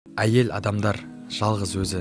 Әйел адамдар жалғыз өзі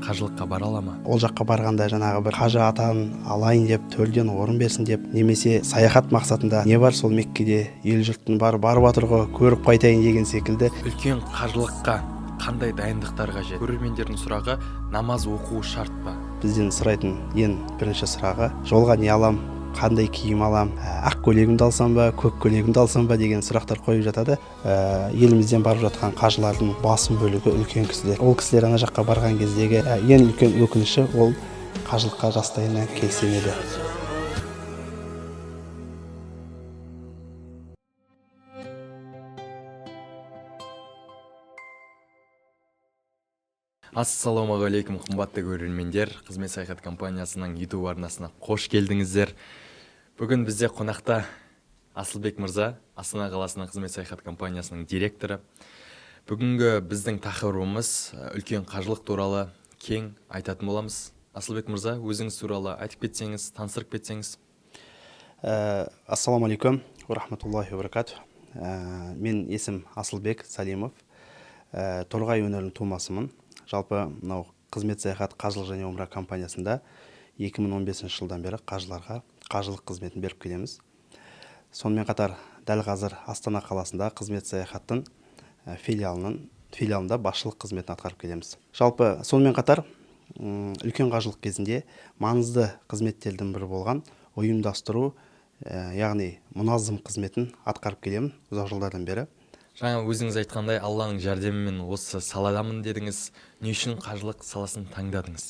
қажылыққа бара ала ма? Ол жаққа барғанда жаңағы бір қажы атан алайын деп, төлден орын берсін деп, немесе саяхат мақсатында не бар сол Меккеде, ел жұрттың барып жатыр ғой, көріп қайтайын деген секілді. Үлкен қажылыққа қандай дайындықтар қажет? Көрермендердің сұрағы, намаз оқу шарт па? Бізден сұрайтын ең бірінші сұрағы, жолға не алам, қандай киім алам, ақ көйлегімді алсам ба, көк көйлегімді алсам ба деген сұрақтар қойып жатады. Елімізден барып жатқан қажылардың басым бөлігі үлкен кісілер. Ол кісілер ана жаққа барған кездегі ең үлкен өкініші ол қажылыққа жастайынан келсемеді. Ассалаумағалейкум, қымбатты көрермендер. Қызмет саяхат компаниясының YouTube арнасына қош келдіңіздер. Бүгін бізде қонақта Асылбек мырза, Астана қаласының қызмет саяхат компаниясының директоры. Бүгінгі біздің тақырыбымыз үлкен қажылық туралы кең айтатын боламыз. Асылбек мырза, өзіңіз туралы айтып кетсеңіз, таныстырып кетсеңіз. Ассалаумағалейкум, рахматуллахи ва баракату. Мен есім Асылбек Салимов, Торғай өңірінің тумасымын. Жалпы мынау қызмет саяхат қажылық және умра компаниясында 2015 жылдан бері қажыларға қажылық қызметін беріп келеміз. Сонымен қатар дәл қазір Астана қаласында қызмет саяхаттың филиалында басшылық қызметін атқарып келеміз. Жалпы сонымен қатар үлкен қажылық кезінде маңызды қызметтердің бірі болған ұйымдастыру, яғни мұназым қызметін атқарып келемін ұзақ жылдардан бері. Жаңа өзіңіз айтқандай, Алланың жәрдемімен осы саладамын дедіңіз. Не үшін қажылық саласын таңдадыңыз?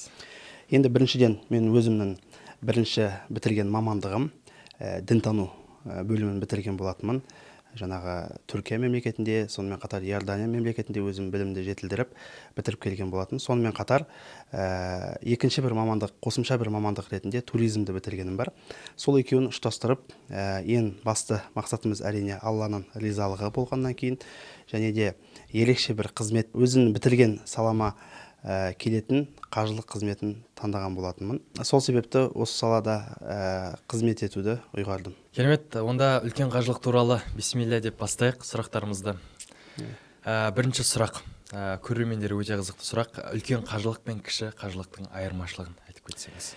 Енді біріншіден мен өзімнің бірінші бітірген мамандығым дінтану бөлімін бітірген болатынмын. Жаңағы Түркия мемлекетінде, сонымен қатар Иордания мемлекетінде өзім білімді жетілдіріп бітіріп келген болатын. Сонымен қатар екінші бір мамандық, қосымша бір мамандық ретінде туризмді бітіргенім бар. Сол екеуін ұштастырып, ең басты мақсатымыз әрине Алланың ризалығы болғаннан кейін, және де ерекше бір қызмет, өзін бітірген салама келетін қажылық қызметін таңдаған болатынмын. Сол себепті осы салада қызмет етуді ұйғардым. Керемет, онда үлкен қажылық туралы бисмилля деп бастайық сұрақтарымызды. Бірінші сұрақ, көрермендер өте қызықты сұрақ. Үлкен қажылық пен кіші қажылықтың айырмашылығын айтып кетсеңіз.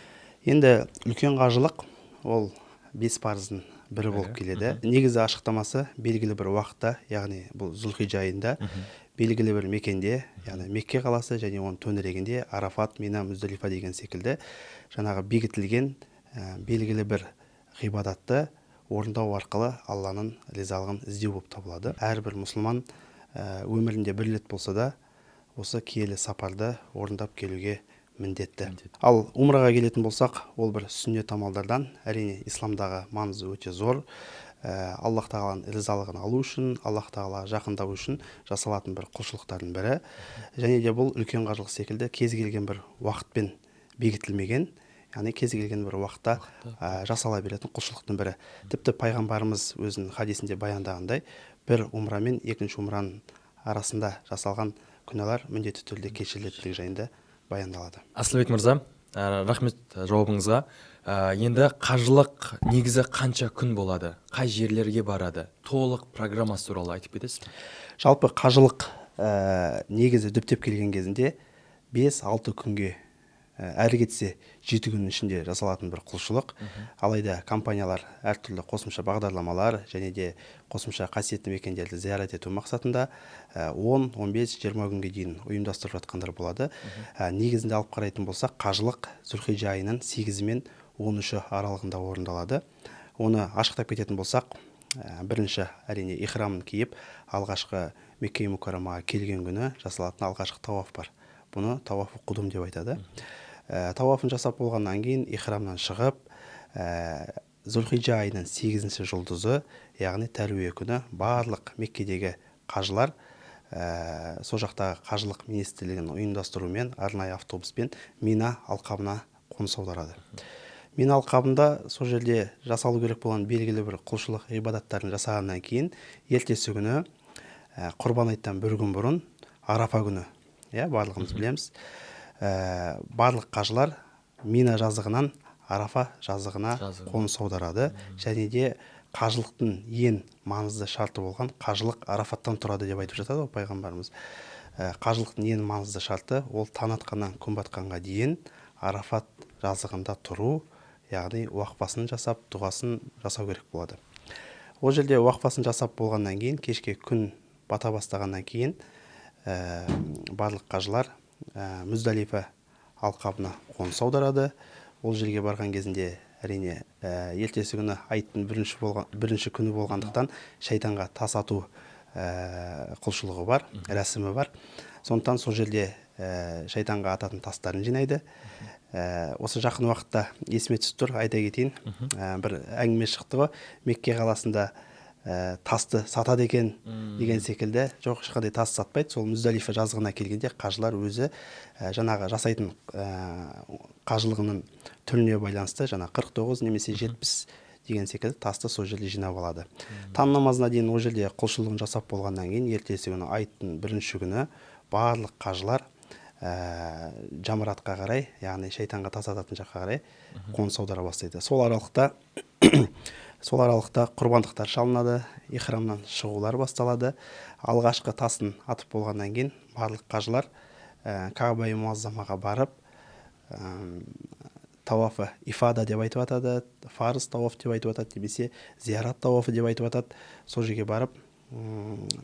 Енді үлкен қажылық ол 5 парыздың бірі болып келеді. Негізі ашықтамасы белгілі бір уақытта, яғни бұл Зүлхиджа айында, белгілі бір мекенде, яғни Мекке қаласы және оның төңірегінде Арафат, Мина, Мүздалифа деген секілді жаңағы бекітілген белгілі бір ғибадатты орындау арқылы Алланың ризалығын іздеу болып табылады. Әрбір мұсылман өмірінде бір рет болса да осы киелі сапарды орындап келуге міндетті. Ал умраға келетін болсақ, ол бір сүннет амалдардан, әрине исламдағы маңызы өте зор. Аллах тағаланың ризалығын алу үшін, Аллах тағалаға жақындау үшін жасалатын бір құлшылықтардың бірі. Және де бұл үлкен қажылық секілді кез келген бір уақытпен бекітілмеген, яғни кез келген бір уақытта жасала беретін құлшылықтың бірі. Тіпті пайғамбарымыз өзінің хадисінде баяндағандай, бір умра мен екінші умраның арасында жасалған күнәлар міндетті түрде кешірілетіндігі жайында баяндалады. Асылбек мырза, рахмет жауабыңызға. Енді қажылық негізі қанша күн болады? Қай жерлерге барады? Толық программасы туралы айтып кетесіз? Жалпы қажылық негізі түптеп келген кезінде 5-6 күнге, әрі кетсе 7 күннің ішінде жасалатын бір құлшылық. Алайда компаниялар әртүрлі қосымша бағдарламалар және де қосымша қасиетті мекендерді зиярат ету мақсатында 10-15-20 күнге дейін ұйымдастырып жатқандар болады. Негізінде алып қарайтын болсақ, қажылық Зүлхиджа айының 8 мен 13 аралығында орындалады. Оны ашықтап кететін болсақ, бірінші әрине ихрамын киіп, алғашқы Мекке Мукаррамаға келген күні жасалатын алғашқы тауаф бар. Бұны тауафы құдум деп айтады. Тауафын жасап болғаннан кейін ихрамнан шығып, Зүлхиджа айының 8-ші жұлдызы, яғни тәруия күні барлық Меккедегі қажылар сол жақтағы қажылық министрлігінің ұйымдастыруымен арнайы автобуспен Мина алқабына қоныс аударады. Мина алқабында сол жерде жасалу керек болған белгілі бір құлшылық ғибадаттарын жасағаннан кейін ертесі күні Құрбан айттан бір күн бұрын Арафа күні, барлығымыз білеміз, барлық қажылар Мина жазығынан Арафа жазығына қоныс аударады. Және де қажылықтың ең маңызды шарты болған қажылық Арафаттан тұрады деп айтып жатады пайғамбарымыз. қажылықтың ең маңызды шарты ол таң атқаннан күн батқанға дейін Арафат жазығында тұру, яғни уақфасын жасап, дұғасын жасау керек болады. Ол жерде уақфасын жасап болғаннан кейін, кешке күн бата бастағаннан кейін барлық қажылар Мүздалифа алқабына қоныс аударады. Ол жерге барған кезінде әрине ертесі күні айттың бірінші күні болғандықтан шайтанға тас ату құлшылығы бар, рәсімі бар. Сондықтан сол жерде шайтанға ататын тастарын жинайды. Осы жақын уақытта есіме түсіп тұр, айта кетейін. Бір әңгіме шықты ғой, Мекке қаласында тасты сатады екен деген секілді. Жоқ, ешқандай тас сатпайды. Сол Мүздалифа жазығына келгенде қажылар өзі жаңағы жасайтын қажылығының түріне байланысты жаңа 49 немесе 70 деген секілді тасты сол жерде жинап алады. Таң намазына дейін ол жерде құлшылығын жасап болғаннан кейін ертесі күні айттың бірінші күні барлық қажылар жамаратқа қарай, яғни шайтанға тас ататын жаққа қарай қоныс аудара бастайды. Сол аралықта құрбандықтар шалынады, ихрамнан шығулар басталады. Алғашқы тасын атып болғаннан кейін барлық қажылар Каба-и Муаззамаға барып, тауафы ифада деп айтып атады, фарыз тауаф деп айтып атады, немесе зиярат тауафы деп айтып атады. Сол жерге барып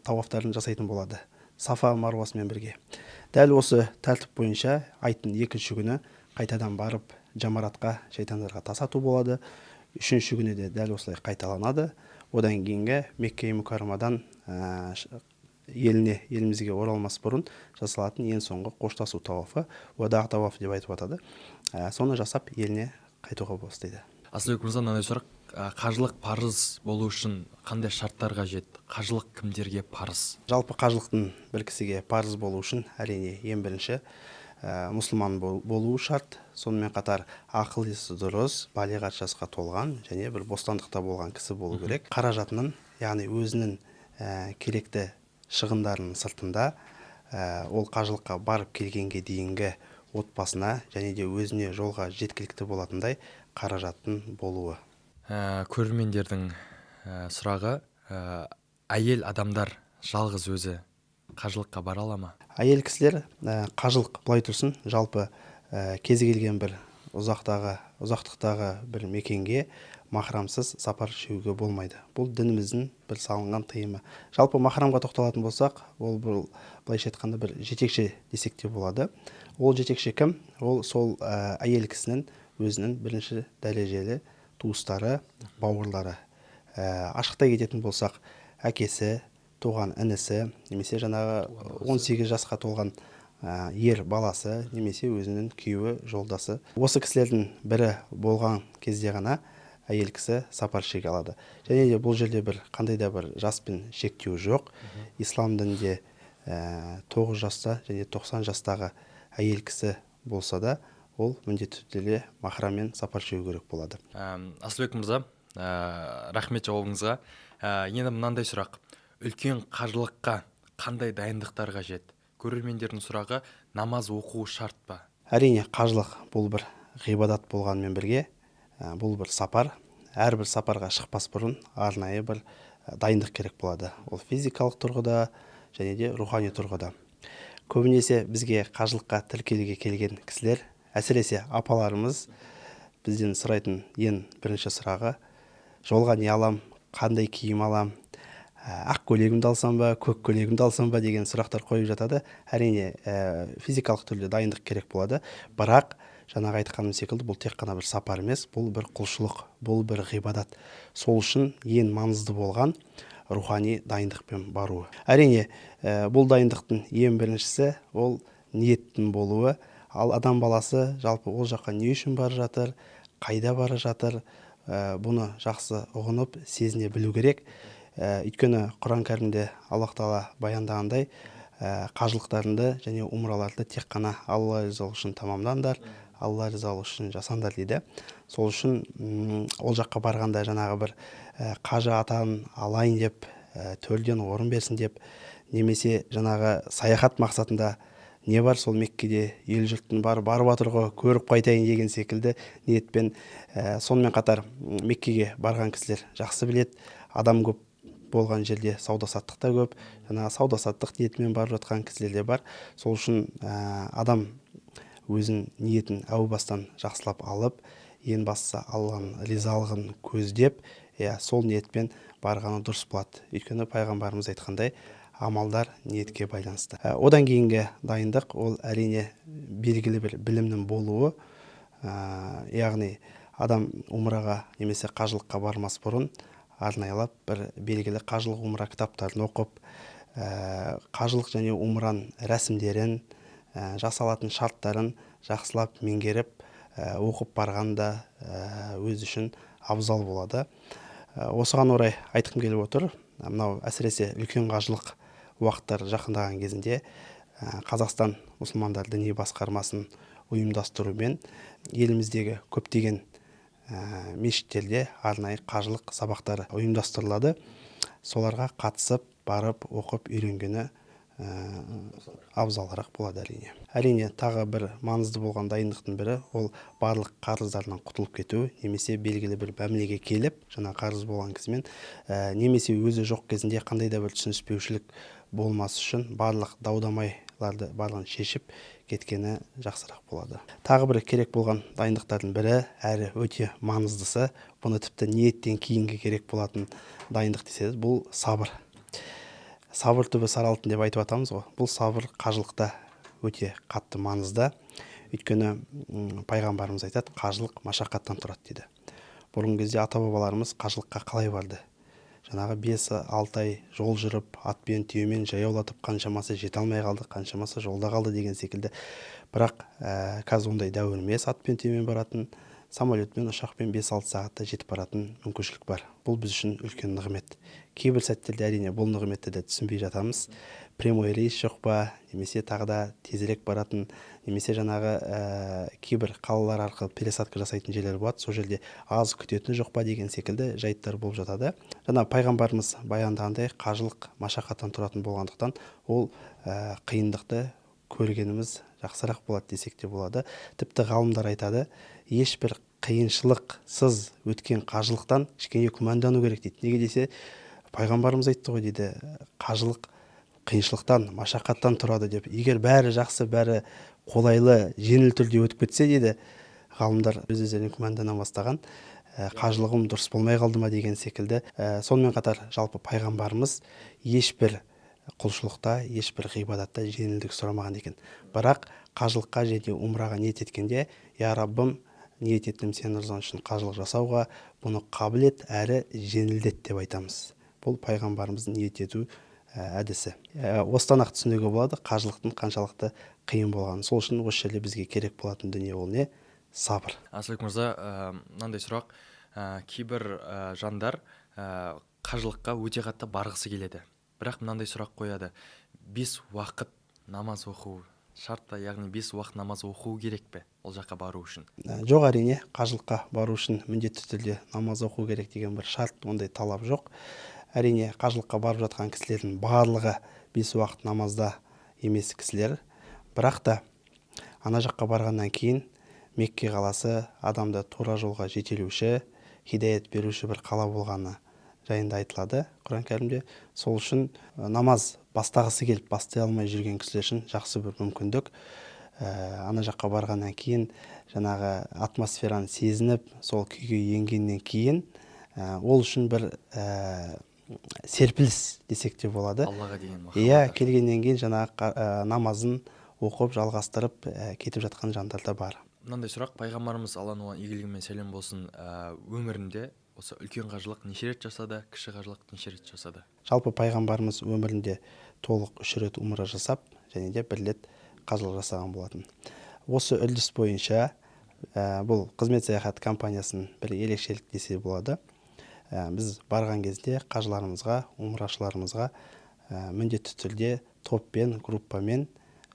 тауафтарын жасайтын болады, Сафа Марвасымен бірге. Дәл осы тәртіп бойынша айттың екінші күні қайтадан барып жамаратқа, шайтандарға тас ату болады. Үшінші күні де дәл осылай қайталанады. Одан кейінгі Мекке Мүкәррамадан елімізге оралмас бұрын жасалатын ең соңғы қоштасу тауафы, уада тауафы деп айтып атады. Соны жасап еліне қайтуға бастайды. Асылбек мырза, мынандай сұрақ, қажылық парыз болу үшін қандай шарттар қажет? Қажылық кімдерге парыз? Жалпы қажылықтың бір кісіге парыз болу үшін әрине ең бірінші мұсылман болуы шарт. Сонымен қатар ақыл-есі дұрыс, балиғат жасқа толған және бір бостандықта болған кісі болу керек. Қаражатының, яғни өзінің керекті шығындарының сыртында ол қажылыққа барып келгенге дейінгі отбасына және де өзіне жолға жеткілікті болатындай қаражаттың болуы. Көрермендердің сұрағы, әйел адамдар жалғыз өзі қажылыққа бара ала ма? Әйел кісілер қажылық былай тұрсын, жалпы кезі келген бір ұзақтықтағы бір мекенге махрамсыз сапар шегуге болмайды. Бұл дініміздің бір салынған тыйымы. Жалпы махрамға тоқталатын болсақ, ол былайша айтқанда бір жетекші десек те болады. Ол жетекші кім? Ол сол әйел кісінің өзінің бірінші дәрежелі туыстары, бауырлары. Ашықтай кететін болсақ, әкесі, туған інісі, немесе жаңағы 18 жасқа толған ер баласы, немесе өзінің күйеуі, жолдасы. Осы кісілердің бірі болған кезде ғана әйел кісі сапар шеге алады. Және де бұл жерде бір қандай да бір жаспен шектеу жоқ. Ислам дінінде 9 жаста және 90 жастағы әйел кісі болса да, ол міндетті түрде махраммен сапар шегу керек болады. Асылбек мырза, рахмет жауабыңызға. Енді мынандай сұрақ, үлкен қажылыққа қандай дайындықтар қажет? Көрермендердің сұрағы, намаз оқу шарт па? Әрине, қажылық бұл бір ғибадат болғанмен бірге, бұл бір сапар. Әрбір сапарға шықпас бұрын арнайы бір дайындық керек болады. Ол физикалық тұрғыда және де рухани тұрғыда. Көбінесе бізге қажылыққа тіркелуге келген кісілер, әсіресе апаларымыз бізден сұрайтын ең бірінші сұрағы, жолға не алам, қандай киім алам, ақ көйлегімді алсам ба, көк көйлегімді алсам ба деген сұрақтар қойып жатады. Әрине, физикалық түрде дайындық керек болады, бірақ жаңағы айтқаным секілді бұл тек қана бір сапар емес, бұл бір құлшылық, бұл бір ғибадат. Сол үшін ең маңызды болған рухани дайындықпен баруы. Әрине, бұл дайындықтың ең біріншісі ол ниеттің болуы. Ал адам баласы жалпы ол жаққа не үшін бара жатыр, қайда бара жатыр, бұны жақсы ұғынып, сезіне білу керек. Өйткені Құран кәрімде Аллах Тағала баяндағандай, қажылықтарында және умраларды тек қана Алла ризалығы үшін тамамдандар, Алла ризалығы үшін жасандар дейді. Сол үшін ол жаққа барғанда жаңағы бір қажы атағын алайын деп, төлден орын берсін деп, немесе жаңағы саяхат мақсатында не бар сол Меккеде, ел жұрттың барып атыр ғой, көріп қайтайын деген секілді ниетпен. Сонымен қатар Меккеге барған кісілер жақсы білет, адам көп болған жерде сауда-саттық та көп. Жаңағы сауда-саттық ниетімен барып жатқан кісілер де бар. Сол үшін адам өзінің ниетін әу бастан жақсылап алып, ең бастысы Алланың ризалығын көздеп, сол ниетпен барғаны дұрыс болады. Өйткені пайғамбарымыз айтқандай, амалдар ниетке байланысты. Одан кейінгі дайындық ол әрине белгілі бір білімнің болуы, яғни адам умраға немесе қажылыққа бармас бұрын арнайылап бір белгілі қажылық умра кітаптарын оқып, қажылық және умраның рәсімдерін, жасалатын шарттарын жақсылап меңгеріп оқып барғанда өз үшін абзал болады. Осыған орай айтқым келіп отыр, мынау әсіресе үлкен қажылық уақыттар жақындаған кезінде Қазақстан мұсылмандар діни басқармасын ұйымдастырумен еліміздегі көптеген мешіттерде арнайы қажылық сабақтары ұйымдастырылады. Соларға қатысып, барып, оқып, үйренгені абзалырақ болады әрине. Әрине, тағы бір маңызды болған дайындықтың бірі ол барлық қарыздардан құтылып кету, немесе белгілі бір мәмілеге келіп, жаңа қарыз болған кісімен, немесе өзі жоқ кезінде қандай да бір түсініспеушілік болмас үшін барлық дау-дамайларды барлығын шешіп кеткені жақсырақ болады. Тағы бір керек болған дайындықтардың бірі, әрі өте маңыздысы, бұны тіпті ниеттен кейінгі керек болатын дайындық десеңіз, бұл сабыр. Сабыр түбі сары алтын деп айтып атамыз ғой. Бұл сабыр қажылықта өте қатты маңызды. Өйткені пайғамбарымыз айтады, қажылық машақаттан тұрады дейді. Бұрынғы кезде ата-бабаларымыз қажылыққа қалай барды? Жаңағы 5-6 ай жол жүріп, атпен, түйемен жаяулатып, қаншамасы жете алмай қалды, қаншамасы жолда қалды деген секілді. Бірақ қазір ондай дәуір емес, атпен, түйемен баратын, самолетпен, ұшақпен 5-6 сағатта жетіп баратын мүмкіншілік бар. Бұл біз үшін үлкен нығмет. Кейбір сәттерде әрине бұл нығметті де түсінбей жатамыз. Прямой рейс жоқ па, немесе тағы да тезірек баратын, немесе жаңағы кейбір қалалар арқылы пересадка жасайтын жерлер болады. Сол жерде аз күтетіні жоқ па деген секілді жайттар болып жатады. Жаңа пайғамбарымыз баяндағандай қажылық машақаттан тұратын болғандықтан ол қиындықты көргеніміз жақсырақ болады десек те болады. Тіпті ғалымдар айтады, ешбір қиыншылықсыз өткен қажылықтан кішкене күмәндану керек дейді. Неге десе, пайғамбарымыз айтты ғой дейді, қажылық қиыншылықтан, машақаттан тұрады деп. Егер бәрі жақсы, бәрі қолайлы, жеңіл түрде өтіп кетсе дейді, ғалымдар өз-өздеріне күмәндана бастаған, қажылығым дұрыс болмай қалды ма деген секілді. Сонымен қатар жалпы пайғамбарымыз ешбір құлшылықта, ешбір ғибадатта жеңілдік сұрамаған екен. Бірақ қажылыққа және умраға ниет еткенде, я Раббым, ниет еттім сенің рызаң үшін қажылық жасауға, бұны қабыл ет, әрі жеңілдет деп айтамыз. Бұл пайғамбарымыздың ниет ету әдісі. Осыдан ақ түсінуге болады қажылықтың қаншалықты қиын болғанын. Сол үшін осы жерде бізге керек болатын дүние ол не? Сабыр. Асылбек мырза, мынандай сұрақ, кейбір жандар қажылыққа өте қатты барғысы келеді. Бірақ мынандай сұрақ қояды, 5 уақыт намаз оқу шартта, яғни 5 уақыт намаз оқу керек пе ол жаққа бару үшін? Жоқ, әрине, қажылыққа бару үшін міндетті түрде намаз оқу керек деген бір шарт, ондай талап жоқ. Әрине, қажылыққа барып жатқан кісілердің барлығы 5 уақыт намазда емес кісілер. Бірақ та ана жаққа барғаннан кейін Мекке қаласы адамды тура жолға жетелеуші, хидаят беруші бір қала болғаны жайында айтылады Құран кәрімде. Сол үшін намаз бастағысы келіп бастай алмай жүрген кісілер үшін жақсы бір мүмкіндік. Ана жаққа барғаннан кейін жаңағы атмосфераны сезініп, сол күйге енгеннен кейін ол үшін бір серпіліс десек те болады. Аллаға деген махаббат. Келгеннен кейін жаңағы намазын оқып, жалғастырып кетіп жатқан жандар да бар. Мынандай сұрақ, пайғамбарымыз Алланың оған игілігі мен сәлем болсын, өмірінде осы үлкен қажылық неше рет жасады, кіші қажылық неше рет жасады? Жалпы пайғамбарымыз өмірінде толық 3 рет умра жасап, және де 1 рет қажылық жасаған болатын. Осы үрдіс бойынша бұл қызмет саяхат компаниясының бір ерекшелік десе болады. Біз барған кезде қажыларымызға, умрашыларымызға міндетті түрде топпен, группамен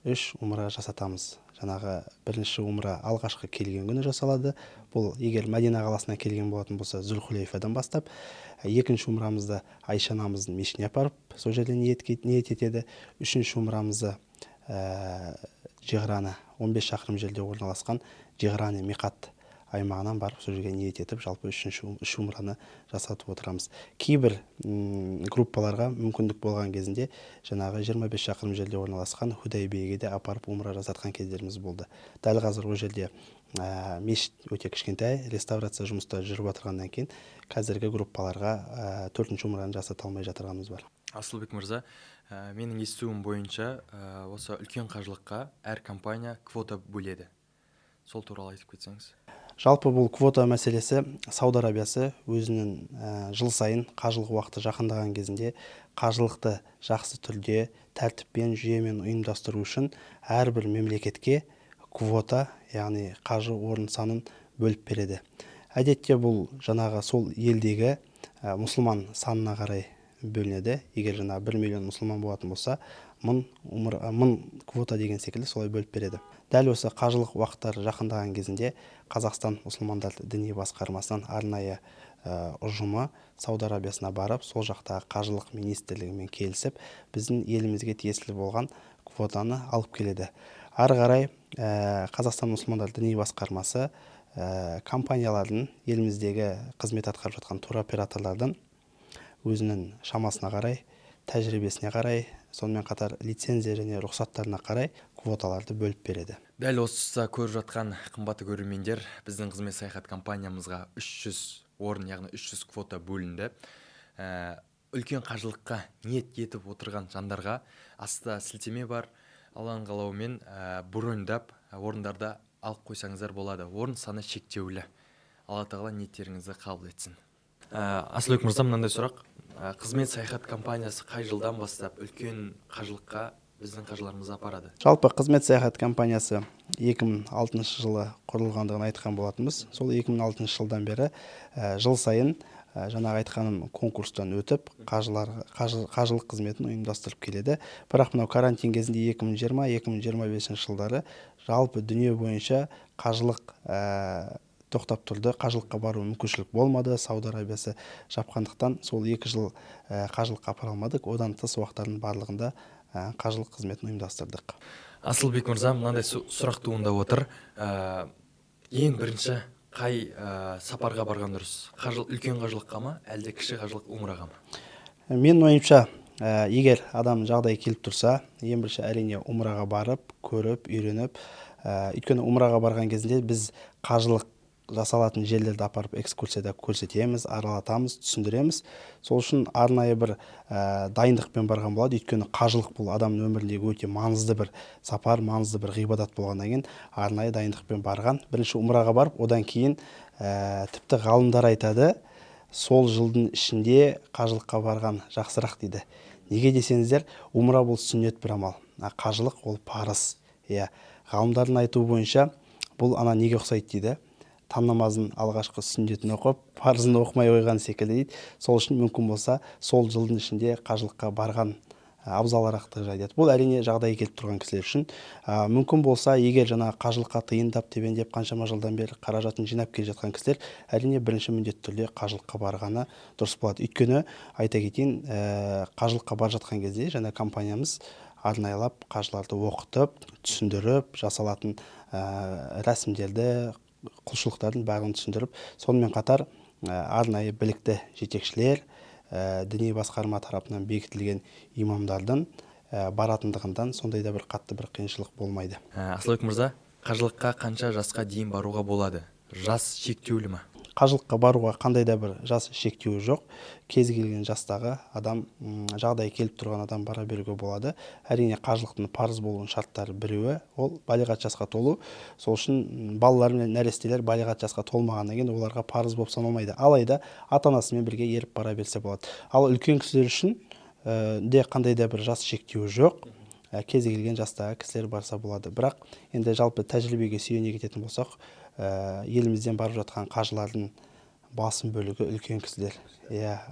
3 умра жасатамыз. Жаңағы бірінші умра алғашқы келген күні жасалады. Бұл егер Мәдина қаласына келген болатын болса, Зүл-Хулейфадан бастап, екінші умрамызды Айша анамыздың мешітіне апарып, сол жерде ниет етеді. Үшінші умрамызды Жиғраны 15 шақырым жерде орналасқан Жиғраны миқат аймағынан барып сол жерге ниет етіп жалпы үш умраны жасатып отырамыз. Кейбір группаларға мүмкіндік болған кезінде жаңағы 25 шақырым жерде орналасқан Худайбиеге де апарып умра жасатқан кездеріміз болды. Дәл қазір ол жерде мешіт өте кішкентай, реставрация жұмыстары жүріп жатырғаннан кейін қазіргі группаларға 4-ші умраны жасата алмай жатырғанымыз бар. Асылбек мырза, менің естуім бойынша осы үлкен қажылыққа әр компания квота бөледі. Сол туралы айтып кетсеңіз. Жалпы бұл квота мәселесі Сауд Арабиясы өзінің жыл сайын қажылық уақыты жақындаған кезінде қажылықты жақсы түрде, тәртіппен, жүйемен ұйымдастыру үшін әрбір мемлекетке квота, яғни қажы орын санын бөліп береді. Әдетте бұл жаңағы сол елдегі мұсылман санына қарай бөлінеді. Егер жаңа 1 миллион мұсылман болатын болса, 1000 квота деген секілді солай бөліп береді. Дәл осы қажылық уақыттары жақындаған кезінде Қазақстан мұсылмандар діни басқармасынан арнайы ұжымы Сауд Арабиясына барып, сол жақтағы қажылық министрлігімен келісіп, біздің елімізге тиесілі болған квотаны алып келеді. Ары қарай Қазақстан мұсылмандар діни басқармасы компаниялардың, еліміздегі қызмет атқарып жатқан туроператорлардың өзінің шамасына қарай, тәжірибесіне қарай, сонымен қатар лицензия және рұқсаттарына қарай квоталарды бөліп береді. Дәл осы көріп жатқан қымбатты көрермендер, біздің қызмет саяхат компаниямызға 300 орын, яғни 300 квота бөлінді. Үлкен қажылыққа ниет етіп отырған жандарға астында сілтеме бар. Алланың қалауымен броньдап орындарда алып қойсаңыздар болады. Орын саны шектеулі. Алла тағала ниеттеріңізді қабыл етсін. Асылбек мырза, мынандай сұрақ. Қызмет саяхат компаниясы қай жылдан бастап үлкен қажылыққа біздің қажыларымызды апарады? Жалпы қызмет саяхат компаниясы 2006 жылы құрылғандығын айтқан болатынбыз. Сол 2006 жылдан бері жыл сайын жаңағы айтқаным конкурстан өтіп, қажылық қызметін ұйымдастырып келеді. Бірақ мынау карантин кезінде 2020-2025 жылдары жалпы дүние бойынша қажылық тоқтап тұрды. Қажылыққа бару мүмкіншілік болмады. Сауд Арабиясы жапқандықтан сол 2 жыл қажылыққа апара алмадық. Одан тыс уақыттардың барлығында қажылық қызметін ұйымдастырдық. Асылбек мырза, мынандай сұрақ туындап отыр. Ең бірінші қай сапарға барған дұрыс? Үлкен қажылыққа ма, әлде кіші қажылық умраға ма? Мен ойымша, егер адам жағдай келіп тұрса, ең бірінші әрине умраға барып, көріп, үйреніп, өйткені умраға барған кезінде біз қажылық жасалатын жерлерді апарып экскурсияда көрсетеміз, аралатамыз, түсіндіреміз. Сол үшін арнайы бір дайындықпен барған болады. Өйткені қажылық бұл адамның өміріндегі өте маңызды бір сапар, маңызды бір ғибадат болғаннан кейін арнайы дайындықпен барған. Бірінші умраға барып, одан кейін тіпті ғалымдар айтады, сол жылдың ішінде қажылыққа барған жақсырақ дейді. Неге десеңіздер, умра бұл сүннет бір амал, қажылық ол парыз. Ғалымдардың айтуы бойынша бұл неге ұқсайды дейді. Таң намазын алғашқы сүннетін оқып, парызын оқымай қойған секілді дейді. Сол үшін мүмкін болса, сол жылдың ішінде қажылыққа барған абзалырақты жайды. Бұл әрине жағдай келіп тұрған кісілер үшін. Мүмкін болса, егер жаңа қажылыққа тиындап, тебендеп қаншама жылдан бері қаражатын жинап келе жатқан кісілер, әрине бірінші міндетті түрде қажылыққа барғаны дұрыс болады. Өйткені айта кетейін, қажылыққа бар жатқан кезде жаңа компаниямыз арнайлап қажыларды оқытып, түсіндіріп, жасалатын рәсімдерді, құлшылықтардың бәрін түсіндіріп, сонымен қатар арнайы білікті жетекшілер, діни басқарма тарапынан бекітілген имамдардың баратындығынан сондай да бір қатты бір қиыншылық болмайды. Асылбек мырза, қажылыққа қанша жасқа дейін баруға болады? Жас шектеулі ме? Қажылыққа баруға қандай да бір жас шектеуі жоқ. Кез келген жастағы адам, жағдай келіп тұрған адам бара беруге болады. Әрине қажылықтың парыз болуының шарттары біреуі, ол балиғат жасқа толу. Сол үшін балалар мен нәрестелер балиғат жасқа толмағаннан кейін оларға парыз болып саналмайды. Алайда ата-анасымен бірге еріп бара берсе болады. Ал үлкен кісілер үшін де қандай да бір жас шектеуі жоқ. Кез келген жастағы кісілер барса болады. Бірақ енді жалпы тәжірибеге сүйене кететін болсақ, елімізден барып жатқан қажылардың басым бөлігі үлкен кісілер.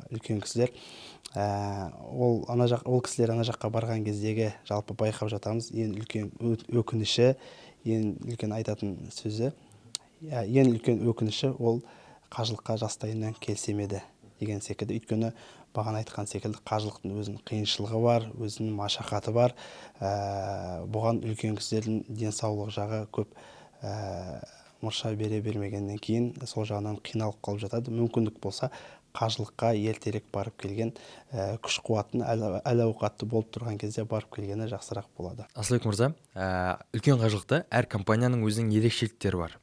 Үлкен кісілер. Ол кісілер ана жаққа барған кездегі жалпы байқап жатамыз. Ең үлкен өкініші, ең үлкен айтатын сөзі, ең үлкен өкініші ол қажылыққа жастайынан келсемеді деген секілді. Өйткені бағана айтқан секілді қажылықтың өзінің қиыншылығы бар, өзінің машақаты бар. Бұған үлкен кісілердің денсаулық жағы көп мұрша бере бермегеннен кейін сол жағынан қиналып қалып жатады. Мүмкіндік болса қажылыққа ертерек барып келген, күш қуатын әл ауқатты болып тұрған кезде барып келгені жақсырақ болады. Асылбек мырза, үлкен қажылықта әр компанияның өзінің ерекшеліктері бар.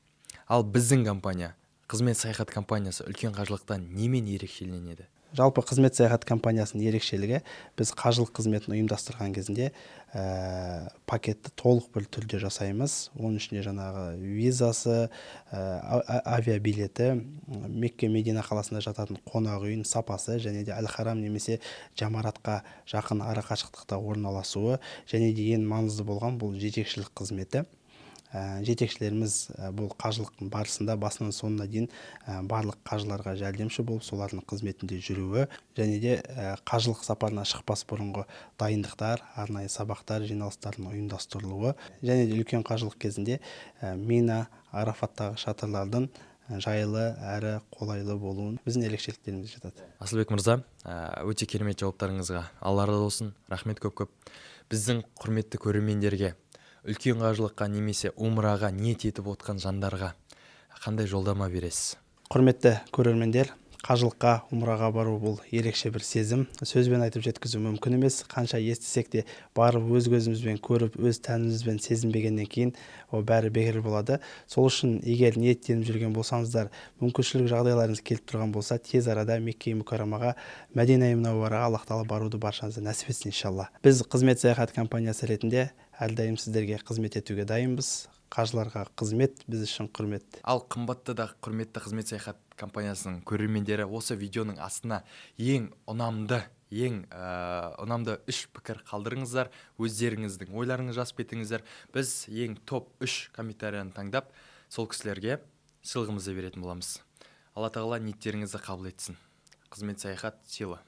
Ал біздің компания, қызмет саяхат компаниясы үлкен қажылықтан немен ерекшеленеді? Жалпы қызмет саяхат компаниясының ерекшелігі, біз қажылық қызметін ұйымдастырған кезінде пакетті толық бір түрде жасаймыз. Оның ішінде жаңағы визасы, авиабилеті, Мекке Медина қаласында жататын қонақ үйін сапасы, және де Әл-Харам немесе Жамаратқа жақын ара қашықтықта орналасуы, және де ең маңызды болған бұл жетекшілік қызметі. Жетекшілеріміз бұл қажылықтың барысында басынан соңына дейін барлық қажыларға жәрдемші болып, солардың қызметінде жүруі, және де қажылық сапарына шықпас бұрынғы дайындықтар, арнайы сабақтар, жиналыстардың ұйымдастырылуы, және де үлкен қажылық кезінде Мина, Арафаттағы шатырлардың жайлы әрі қолайлы болуын біздің ерекшеліктеріміз жатады. Асылбек мырза, өте керемет жауаптарыңызға алла разы болсын. Рахмет көп-көп. Біздің құрметті көрермендерге, үлкен қажылыққа немесе умраға ниет етіп отқан жандарға қандай жолдама бересіз? Құрметті көрермендер, қажылыққа, умраға бару бұл ерекше бір сезім. Сөзбен айтып жеткізу мүмкін емес. Қанша естісек те барып өз көзімізбен көріп, өз тәнімізбен сезінбегеннен кейін ол бәрі бекер болады. Сол үшін егер ниеттеніп жүрген болсаңыздар, мүмкіншілік жағдайларыңыз келіп тұрған болса, тез арада Мекке Мүкәррамаға, Мәдина Мұнаввараға Аллах Тағала баруды баршаңызға нәсіп етсін иншалла. Біз қызмет саяхат компаниясы ретінде әрдайым сіздерге қызмет етуге дайынбыз. Қажыларға қызмет біз үшін құрмет. Ал қымбатты да құрметті қызмет саяхат компаниясының көрермендері, осы видеоның астына ең ұнамды 3 пікір қалдырыңыздар, өздеріңіздің ойларыңыз жазып кетіңіздер. Біз ең топ 3 комментарияны таңдап, сол кісілерге сыйлығымызды беретін боламыз. Алла тағала ниеттеріңізді қабыл етсін. Қызмет саяхат сыйлы.